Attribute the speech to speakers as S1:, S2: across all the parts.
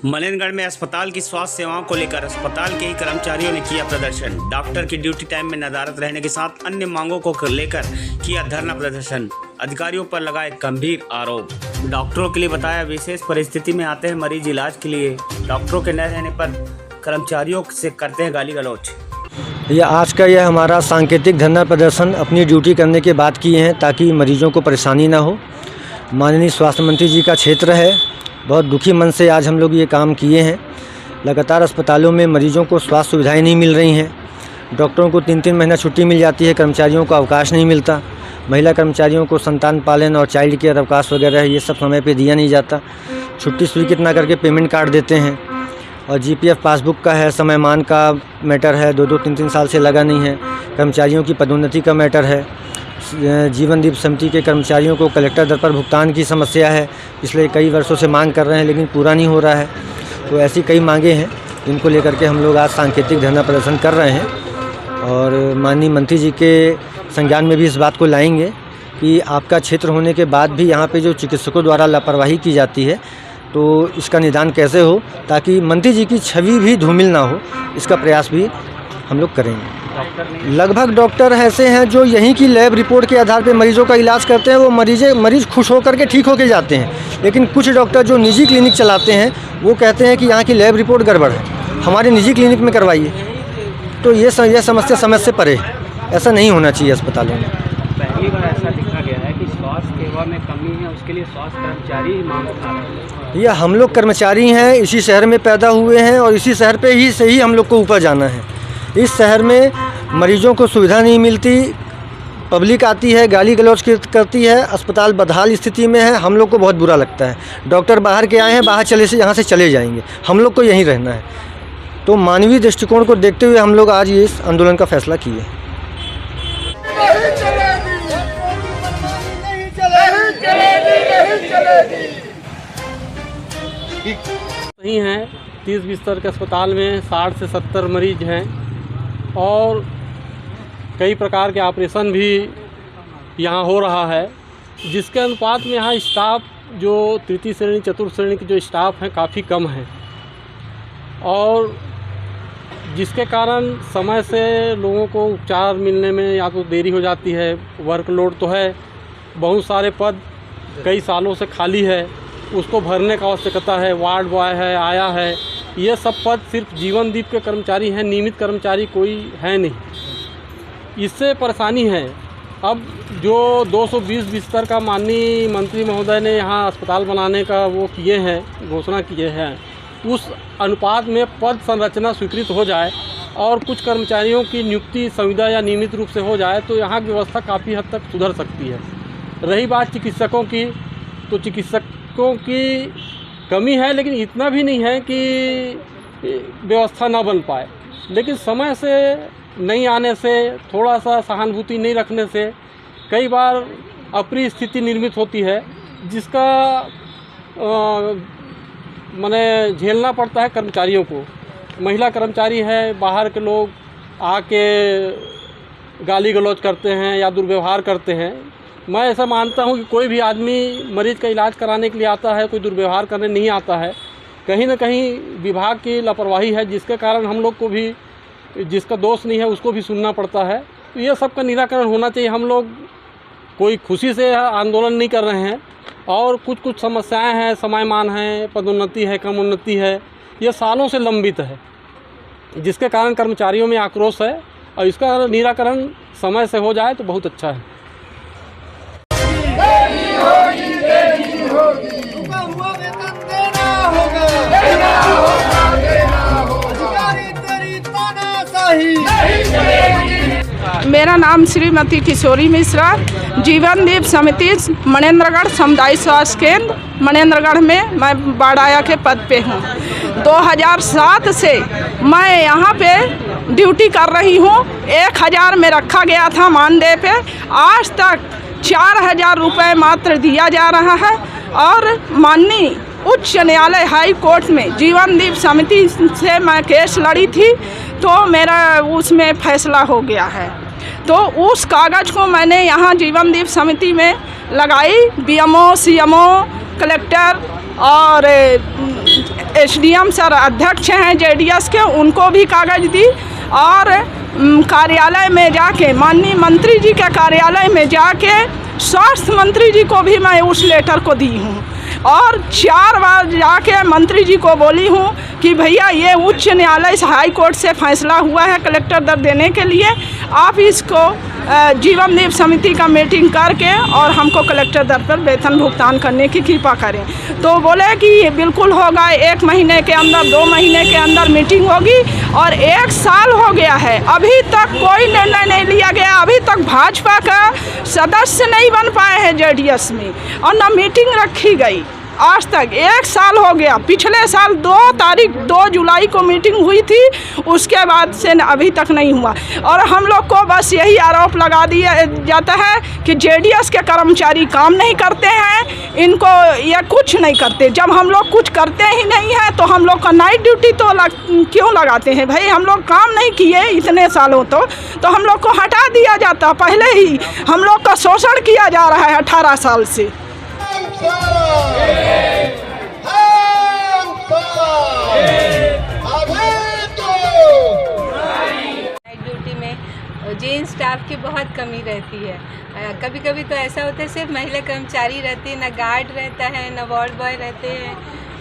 S1: मनेंद्रगढ़ में अस्पताल की स्वास्थ्य सेवाओं को लेकर अस्पताल के ही कर्मचारियों ने किया प्रदर्शन। डॉक्टर की ड्यूटी टाइम में नदारत रहने के साथ अन्य मांगों को लेकर किया धरना प्रदर्शन। अधिकारियों पर लगाए गंभीर आरोप। डॉक्टरों के लिए बताया विशेष परिस्थिति में आते हैं मरीज इलाज के लिए, डॉक्टरों के न रहने पर कर्मचारियों से करते हैं गाली गलौज।
S2: आज का यह हमारा सांकेतिक धरना प्रदर्शन अपनी ड्यूटी करने के बाद किए हैं ताकि मरीजों को परेशानी ना हो। माननीय स्वास्थ्य मंत्री जी का क्षेत्र है, बहुत दुखी मन से आज हम लोग ये काम किए हैं। लगातार अस्पतालों में मरीजों को स्वास्थ्य सुविधाएं नहीं मिल रही हैं। डॉक्टरों को 3-3 महीना छुट्टी मिल जाती है, कर्मचारियों को अवकाश नहीं मिलता। महिला कर्मचारियों को संतान पालन और चाइल्ड केयर अवकाश वगैरह ये सब समय पे दिया नहीं जाता। छुट्टी स्वीकृत ना करके पेमेंट काट देते हैं। और जीपीएफ पासबुक का है, समयमान का मैटर है, 2-2, 3-3 साल से लगा नहीं है। कर्मचारियों की पदोन्नति का मैटर है। जीवन दीप समिति के कर्मचारियों को कलेक्टर दर पर भुगतान की समस्या है, पिछले कई वर्षों से मांग कर रहे हैं लेकिन पूरा नहीं हो रहा है। तो ऐसी कई मांगे हैं जिनको लेकर के हम लोग आज सांकेतिक धरना प्रदर्शन कर रहे हैं। और माननीय मंत्री जी के संज्ञान में भी इस बात को लाएंगे कि आपका क्षेत्र होने के बाद भी यहाँ पे जो चिकित्सकों द्वारा लापरवाही की जाती है तो इसका निदान कैसे हो, ताकि मंत्री जी की छवि भी धूमिल ना हो, इसका प्रयास भी हम लोग करेंगे। लगभग डॉक्टर ऐसे हैं जो यहीं की लैब रिपोर्ट के आधार पर मरीजों का इलाज करते हैं। वो मरीज़ खुश होकर के ठीक होकर जाते हैं। लेकिन कुछ डॉक्टर जो निजी क्लिनिक चलाते हैं वो कहते हैं कि यहाँ की लैब रिपोर्ट गड़बड़ है, हमारे निजी क्लिनिक में करवाइए। तो ये समस्या समझ से परे है, ऐसा नहीं होना चाहिए अस्पतालों में।
S3: पहली बार ऐसा देखा गया है कि स्वास्थ्य सेवा में कमी है, उसके लिए स्वास्थ्य कर्मचारी ही मांग उठा रहे हैं।
S2: ये हम लोग कर्मचारी हैं, इसी शहर में पैदा हुए हैं और इसी शहर पे ही से ही हम लोग को ऊपर जाना है। इस शहर में मरीजों को सुविधा नहीं मिलती, पब्लिक आती है गाली गलौज करती है, अस्पताल बदहाल स्थिति में है। हम लोग को बहुत बुरा लगता है। डॉक्टर बाहर के आए हैं, बाहर यहाँ से चले जाएंगे, हम लोग को यहीं रहना है। तो मानवीय दृष्टिकोण को देखते हुए हम लोग आज ये इस आंदोलन का फैसला किए।
S3: नहीं है, 30 बिस्तर के अस्पताल में 60 से 70 मरीज हैं और कई प्रकार के ऑपरेशन भी यहाँ हो रहा है, जिसके अनुपात में यहाँ स्टाफ जो तृतीय श्रेणी चतुर्थ श्रेणी के जो स्टाफ हैं काफ़ी कम है और जिसके कारण समय से लोगों को उपचार मिलने में या तो देरी हो जाती है। वर्कलोड तो है, बहुत सारे पद कई सालों से खाली है, उसको भरने का आवश्यकता है। वार्ड बॉय है, आया है, ये सब पद सिर्फ जीवन दीप के कर्मचारी हैं, नियमित कर्मचारी कोई है नहीं। इससे परेशानी है। अब जो 220 बिस्तर का माननीय मंत्री महोदय ने यहाँ अस्पताल बनाने का वो किए हैं, घोषणा किए हैं, उस अनुपात में पद संरचना स्वीकृत हो जाए और कुछ कर्मचारियों की नियुक्ति संविदा या नियमित रूप से हो जाए तो यहाँ की व्यवस्था काफ़ी हद तक सुधर सकती है। रही बात चिकित्सकों की, तो चिकित्सकों की कमी है लेकिन इतना भी नहीं है कि व्यवस्था ना बन पाए। लेकिन समय से नहीं आने से, थोड़ा सा सहानुभूति नहीं रखने से कई बार अप्रिय स्थिति निर्मित होती है, जिसका माने झेलना पड़ता है कर्मचारियों को। महिला कर्मचारी है, बाहर के लोग आके गाली गलौज करते हैं या दुर्व्यवहार करते हैं। मैं ऐसा मानता हूं कि कोई भी आदमी मरीज़ का इलाज कराने के लिए आता है, कोई दुर्व्यवहार करने नहीं आता है। कहीं ना कहीं विभाग की लापरवाही है, जिसके कारण हम लोग को भी, जिसका दोष नहीं है उसको भी सुनना पड़ता है। तो ये सब का निराकरण होना चाहिए। हम लोग कोई खुशी से आंदोलन नहीं कर रहे हैं और कुछ समस्याएं हैं, समयमान है, पदोन्नति है, क्रमोन्नति है, ये सालों से लंबित है, जिसके कारण कर्मचारियों में आक्रोश है और इसका निराकरण समय से हो जाए तो बहुत अच्छा है।
S4: मेरा नाम श्रीमती किशोरी मिश्रा, जीवन दीप समिति मनेंद्रगढ़ समुदाय स्वास्थ्य केंद्र मनेंद्रगढ़ में मैं बाड़ाया के पद पे हूँ। 2007 से मैं यहाँ पे ड्यूटी कर रही हूँ। 1000 में रखा गया था मानदेय पे, आज तक 4000 रुपये मात्र दिया जा रहा है। और माननीय उच्च न्यायालय हाई कोर्ट में जीवन दीप समिति से मैं केस लड़ी थी तो मेरा उसमें फैसला हो गया है। तो उस कागज़ को मैंने यहाँ जीवन दीप समिति में लगाई। बीएमओ, सीएमओ, कलेक्टर और एसडीएम सर अध्यक्ष हैं जेडीएस के, उनको भी कागज़ दी और कार्यालय में जाके माननीय मंत्री जी के कार्यालय में जाके स्वास्थ्य मंत्री जी को भी मैं उस लेटर को दी हूँ और 4 बार जाके मंत्री जी को बोली हूँ कि भैया ये उच्च न्यायालय से हाई कोर्ट से फैसला हुआ है कलेक्टर दर देने के लिए, आप इसको जीवन दीप समिति का मीटिंग करके और हमको कलेक्टर दर पर वेतन भुगतान करने की कृपा करें। तो बोले कि ये बिल्कुल होगा, 1 महीने के अंदर 2 महीने के अंदर मीटिंग होगी और 1 साल हो गया है अभी तक कोई निर्णय नहीं लिया गया। अभी तक भाजपा का सदस्य नहीं बन पाए हैं जेडीएस में और न मीटिंग रखी गई आज तक। 1 साल हो गया, पिछले साल 2 जुलाई को मीटिंग हुई थी, उसके बाद से अभी तक नहीं हुआ। और हम लोग को बस यही आरोप लगा दिया जाता है कि जेडीएस के कर्मचारी काम नहीं करते हैं, इनको ये कुछ नहीं करते। जब हम लोग कुछ करते ही नहीं हैं तो हम लोग का नाइट ड्यूटी तो क्यों लगाते हैं भाई? हम लोग काम नहीं किए इतने सालों तो हम लोग को हटा दिया जाता। पहले ही हम लोग का शोषण किया जा रहा है 18 साल से।
S5: ड्यूटी में जेंट्स स्टाफ की बहुत कमी रहती है। कभी कभी तो ऐसा होता है सिर्फ महिला कर्मचारी रहती है, ना गार्ड रहता है, ना वार्ड बॉय रहते हैं,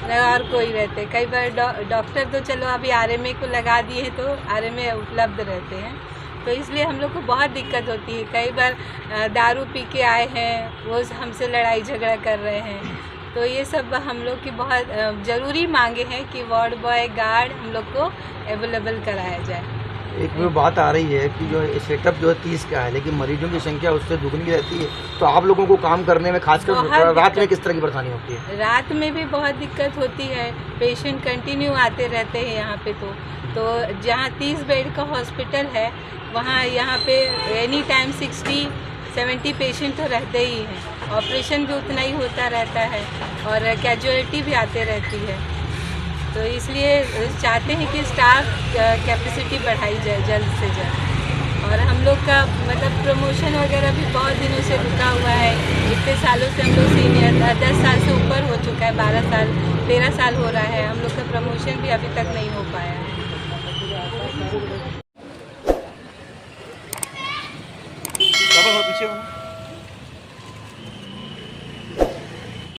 S5: ना और कोई रहते हैं। कई बार डॉक्टर तो चलो अभी आरएमए को लगा दिए हैं तो आरएमए उपलब्ध रहते हैं, तो इसलिए हम लोग को बहुत दिक्कत होती है। कई बार दारू पी के आए हैं, वो हमसे लड़ाई झगड़ा कर रहे हैं, तो ये सब हम लोग की बहुत ज़रूरी मांगे हैं कि वार्ड बॉय गार्ड हम लोग को अवेलेबल कराया जाए।
S6: एक वो बात आ रही है कि जो सेटअप जो है 30 का है, लेकिन मरीजों की संख्या उससे दुगनी रहती है, तो आप लोगों को काम करने में खासकर रात में किस तरह की परेशानी होती है?
S5: रात में भी बहुत दिक्कत होती है, पेशेंट कंटिन्यू आते रहते हैं यहाँ पे। तो जहाँ 30 बेड का हॉस्पिटल है वहाँ यहाँ पे एनी टाइम 60-70 पेशेंट तो रहते ही हैं। ऑपरेशन भी उतना ही होता रहता है और कैजुअलिटी भी आते रहती है, तो इसलिए चाहते हैं कि स्टाफ कैपेसिटी बढ़ाई जाए जल्द से जल्द। और हम लोग का मतलब प्रमोशन वगैरह भी बहुत दिनों से रुका हुआ है। इतने सालों से हम लोग सीनियर 10 साल से ऊपर हो चुका है, 12 साल 13 साल हो रहा है, हम लोग का प्रमोशन भी अभी तक नहीं हो पाया है।
S6: पीछे